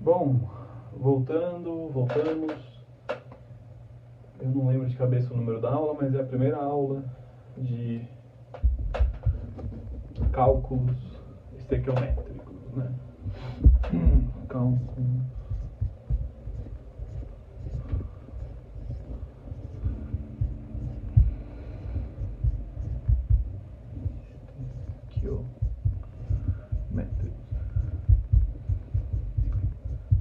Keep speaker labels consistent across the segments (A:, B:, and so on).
A: Bom, voltamos. Eu não lembro de cabeça o número da aula, mas é a primeira aula de cálculos estequiométricos, né? Cálculos estequiométricos.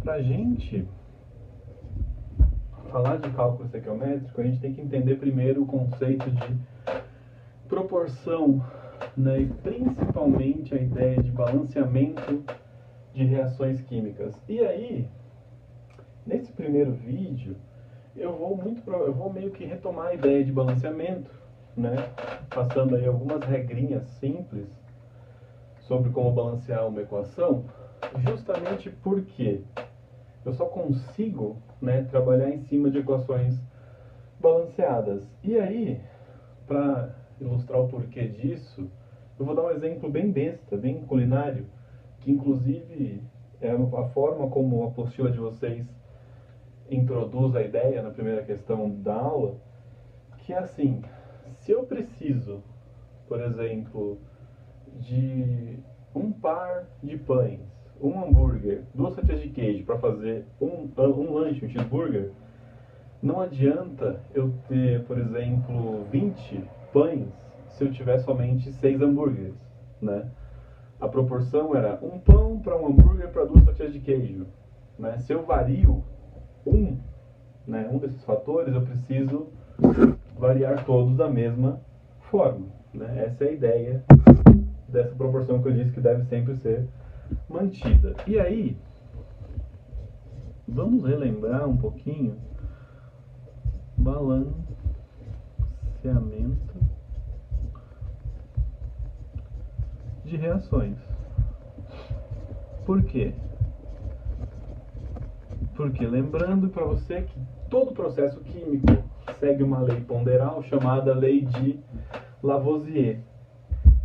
A: Pra gente falar de cálculo estequiométrico, a gente tem que entender primeiro o conceito de proporção, né? E principalmente a ideia de balanceamento de reações químicas. E aí, nesse primeiro vídeo, eu vou meio que retomar a ideia de balanceamento, né? Passando aí algumas regrinhas simples sobre como balancear uma equação, justamente porque eu só consigo, né, trabalhar em cima de equações balanceadas. E aí, para ilustrar o porquê disso, eu vou dar um exemplo bem besta, bem culinário, que inclusive é a forma como a apostila de vocês introduz a ideia na primeira questão da aula, que é assim: se eu preciso, por exemplo, de um par de pães, um hambúrguer, 2 fatias de queijo para fazer um lanche, um cheeseburger, não adianta eu ter, por exemplo, 20 pães se eu tiver somente 6 hambúrgueres, né? A proporção era um pão para um hambúrguer para 2 fatias de queijo, né? Se eu vario um desses fatores, eu preciso variar todos da mesma forma, né? Essa é a ideia dessa proporção que eu disse que deve sempre ser mantida. E aí, vamos relembrar um pouquinho balanceamento de reações. Por quê? Porque lembrando para você que todo processo químico segue uma lei ponderal chamada lei de Lavoisier.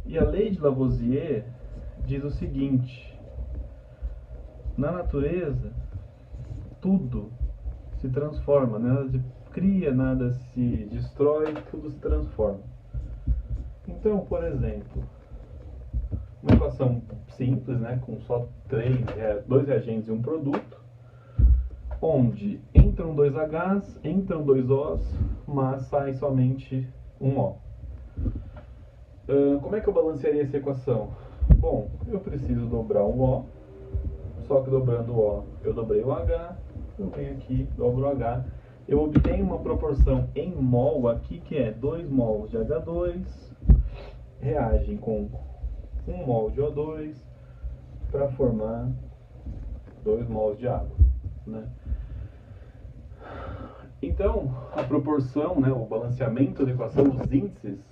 A: E a lei de Lavoisier diz o seguinte: na natureza tudo se transforma, nada se cria, nada se destrói, tudo se transforma. Então, por exemplo, uma equação simples, né, com só dois reagentes e um produto, onde entram 2 H's, entram 2 O's, mas sai somente um O. Como é que eu balancearia essa equação? Bom, eu preciso dobrar um O, só que dobrando o O eu dobrei o H, eu venho aqui, dobro o H, eu obtenho uma proporção em mol aqui que é 2 mols de H2 reagem com 1 mol de O2 para formar 2 mols de água, né? Então, a proporção, né, o balanceamento da equação, os índices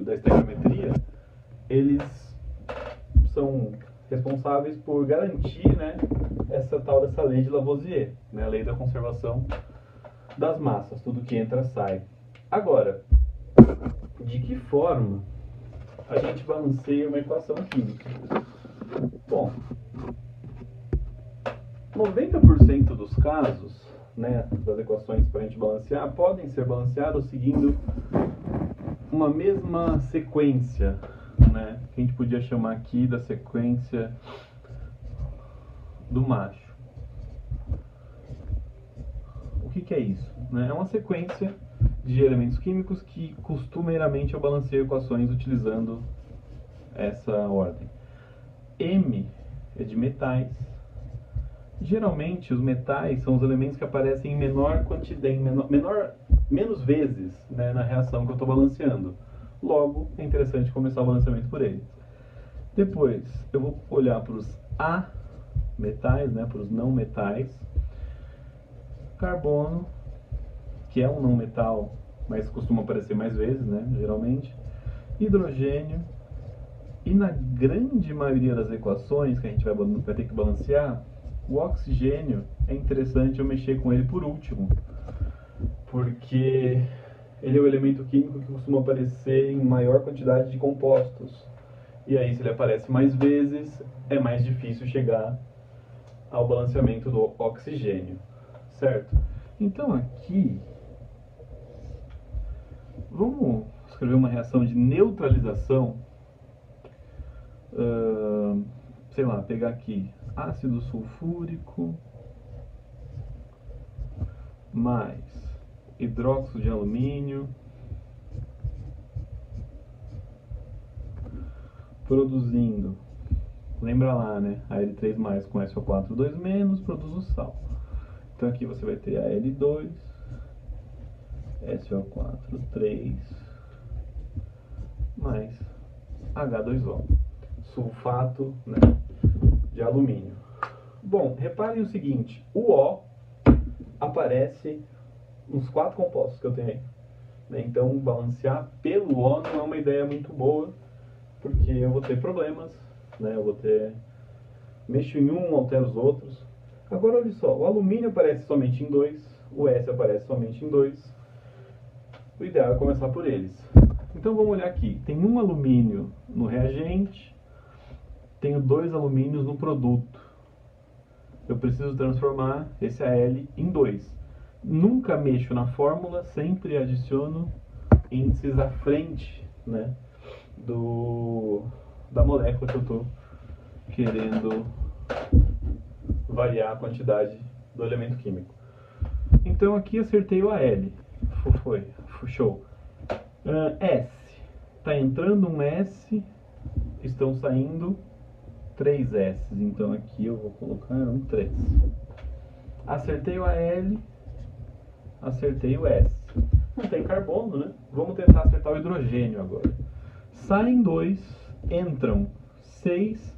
A: da estequiometria, eles são responsáveis por garantir, né, dessa lei de Lavoisier, né, a lei da conservação das massas, tudo que entra sai. Agora, de que forma a gente balanceia uma equação química? Bom, 90% dos casos, né, das equações para a gente balancear podem ser balanceadas seguindo uma mesma sequência, né, que a gente podia chamar aqui da sequência do macho. O que é isso? É uma sequência de elementos químicos que costumeiramente eu balanceio equações utilizando essa ordem. M é de metais. Geralmente os metais são os elementos que aparecem em menor quantidade, menos vezes, né, na reação que eu estou balanceando. Logo, é interessante começar o balanceamento por eles. Depois, eu vou olhar para os ametais, né, para os não metais. Carbono, que é um não metal, mas costuma aparecer mais vezes, né, geralmente. Hidrogênio. E na grande maioria das equações que a gente vai ter que balancear, o oxigênio é interessante eu mexer com ele por último, porque ele é o elemento químico que costuma aparecer em maior quantidade de compostos. E aí, se ele aparece mais vezes, é mais difícil chegar ao balanceamento do oxigênio, certo? Então aqui, vamos escrever uma reação de neutralização, sei lá, pegar aqui ácido sulfúrico mais hidróxido de alumínio produzindo, lembra lá, né, Al3+ com SO4 2- produz o sal. Então aqui você vai ter Al2, SO4 mais H2O, sulfato, né, de alumínio. Bom, reparem o seguinte, o O aparece nos 4 compostos que eu tenho aí, né? Então balancear pelo O não é uma ideia muito boa, porque eu vou ter problemas, né? Eu vou ter, mexo em um, altero os outros. Agora olha só, o alumínio aparece somente em 2, o S aparece somente em 2. O ideal é começar por eles. Então vamos olhar aqui, tem um alumínio no reagente, tenho 2 alumínios no produto. Eu preciso transformar esse Al em 2. Nunca mexo na fórmula, sempre adiciono índices à frente, né, da molécula que eu estou querendo variar a quantidade do elemento químico. Então aqui acertei o Al. Foi show. S. Está entrando um S, estão saindo 3 S. Então aqui eu vou colocar um 3. Acertei o Al, acertei o S. Não tem carbono, né? Vamos tentar acertar o hidrogênio agora. Saem 2, entram 6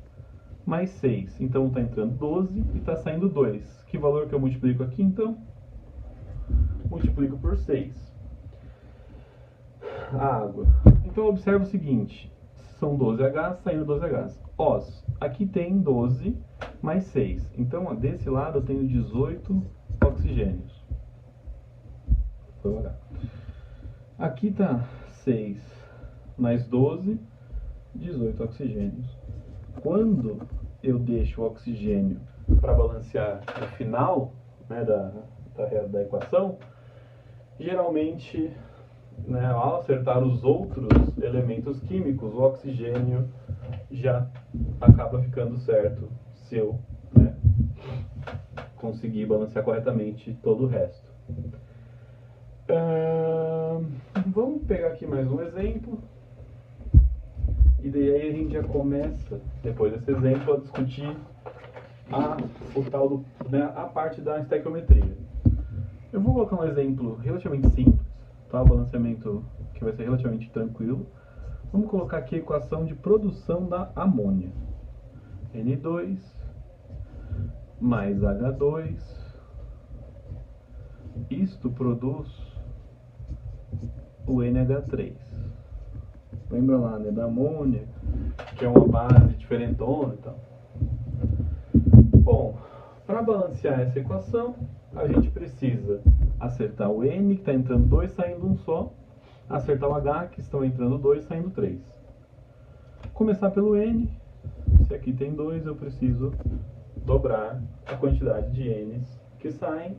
A: mais 6. Então está entrando 12 e está saindo 2. Que valor que eu multiplico aqui então? Multiplico por 6. A água. Então observa o seguinte, são 12H saindo 12H. Os, aqui tem 12 mais 6. Então desse lado eu tenho 18 oxigênios. Foi o H. Aqui está 6 mais 12, 18 oxigênios. Quando eu deixo o oxigênio para balancear no final, né, da equação, geralmente, né, ao acertar os outros elementos químicos, o oxigênio já acaba ficando certo se eu, né, conseguir balancear corretamente todo o resto. Vamos pegar aqui mais um exemplo. E daí a gente já começa, depois desse exemplo, a discutir a parte da estequiometria. Eu vou colocar um exemplo relativamente simples, tá? O balanceamento que vai ser relativamente tranquilo. Vamos colocar aqui a equação de produção da amônia. N2 mais H2. Isto produz o NH3. Lembra lá, né, da amônia, que é uma base diferentona e tal. Bom, para balancear essa equação, a gente precisa acertar o N, que está entrando 2, saindo um só, acertar o H, que estão entrando 2, saindo 3. Começar pelo N, se aqui tem 2, eu preciso dobrar a quantidade de N's que saem,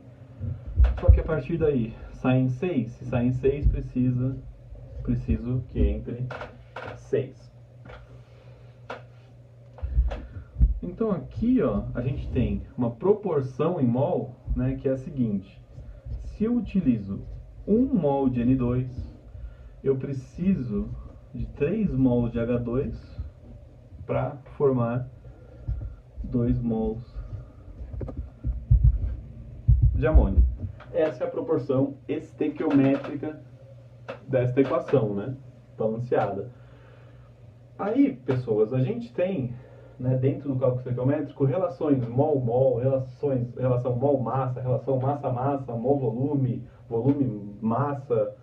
A: só que a partir daí saem 6, se saem 6, preciso que entre 6. Então aqui, ó, a gente tem uma proporção em mol, né, que é a seguinte. Se eu utilizo 1 mol de N2, eu preciso de 3 mols de H2 para formar 2 mols de amônia. Essa é a proporção estequiométrica desta equação, né, balanceada. Aí, pessoas, a gente tem, né, dentro do cálculo estequiométrico, relações mol-mol, relação mol-massa, relação massa-massa, mol-volume, volume-massa.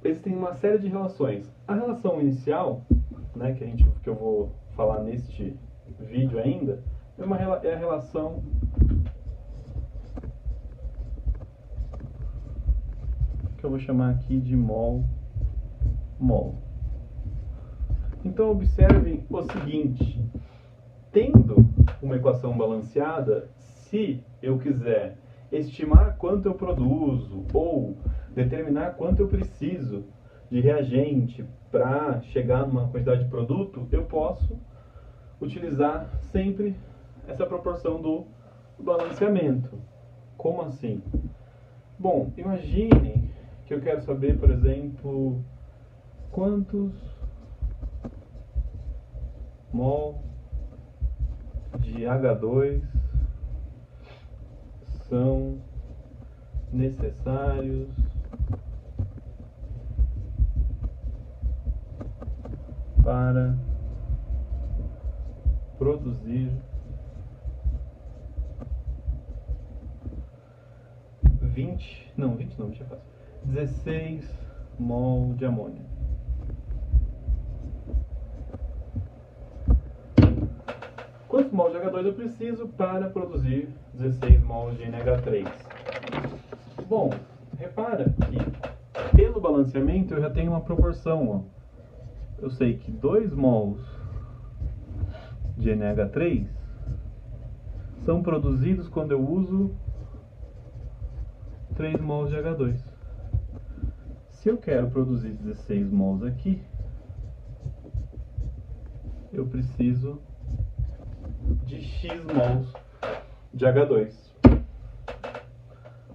A: Existem uma série de relações. A relação inicial, né, que eu vou falar neste vídeo ainda, é a relação que eu vou chamar aqui de mol-mol. Então observem o seguinte, Tendo uma equação balanceada, se eu quiser estimar quanto eu produzo ou determinar quanto eu preciso de reagente para chegar numa quantidade de produto, eu posso utilizar sempre essa proporção do balanceamento. Como assim? Bom, imagine que eu quero saber, por exemplo, quantos mol de H2 são necessários para produzir 16 mol de amônia. Quantos mols de H2 eu preciso para produzir 16 mols de NH3? Bom, repara que pelo balanceamento eu já tenho uma proporção. Ó. Eu sei que 2 mols de NH3 são produzidos quando eu uso 3 mols de H2. Se eu quero produzir 16 mols aqui, eu preciso de X mols de H2.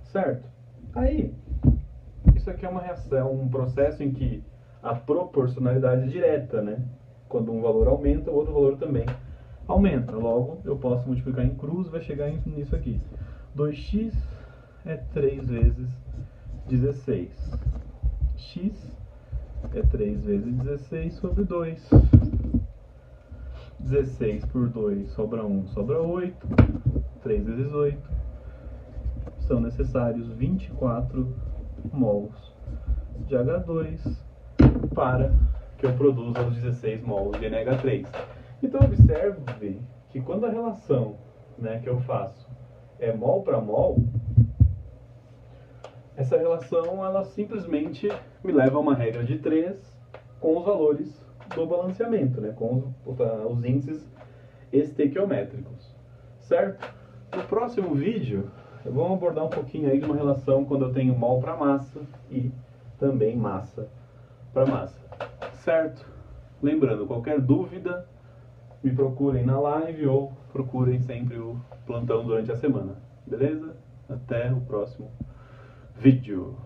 A: Certo? Aí, isso aqui é uma reação, um processo em que a proporcionalidade é direta, né? Quando um valor aumenta, o outro valor também aumenta. Logo, eu posso multiplicar em cruz, vai chegar nisso aqui. 2x é 3 vezes 16. X é 3 vezes 16 sobre 2. 16 por 2 sobra 1, sobra 8. 3 vezes 8. São necessários 24 mols de H2 para que eu produza os 16 mols de NH3. Então observe que quando a relação, né, que eu faço é mol para mol, essa relação ela simplesmente me leva a uma regra de 3 com os valores do balanceamento, né, com os índices estequiométricos, certo? No próximo vídeo, vamos abordar um pouquinho aí de uma relação quando eu tenho mol para massa e também massa para massa, certo? Lembrando, qualquer dúvida, me procurem na live ou procurem sempre o plantão durante a semana, beleza? Até o próximo vídeo.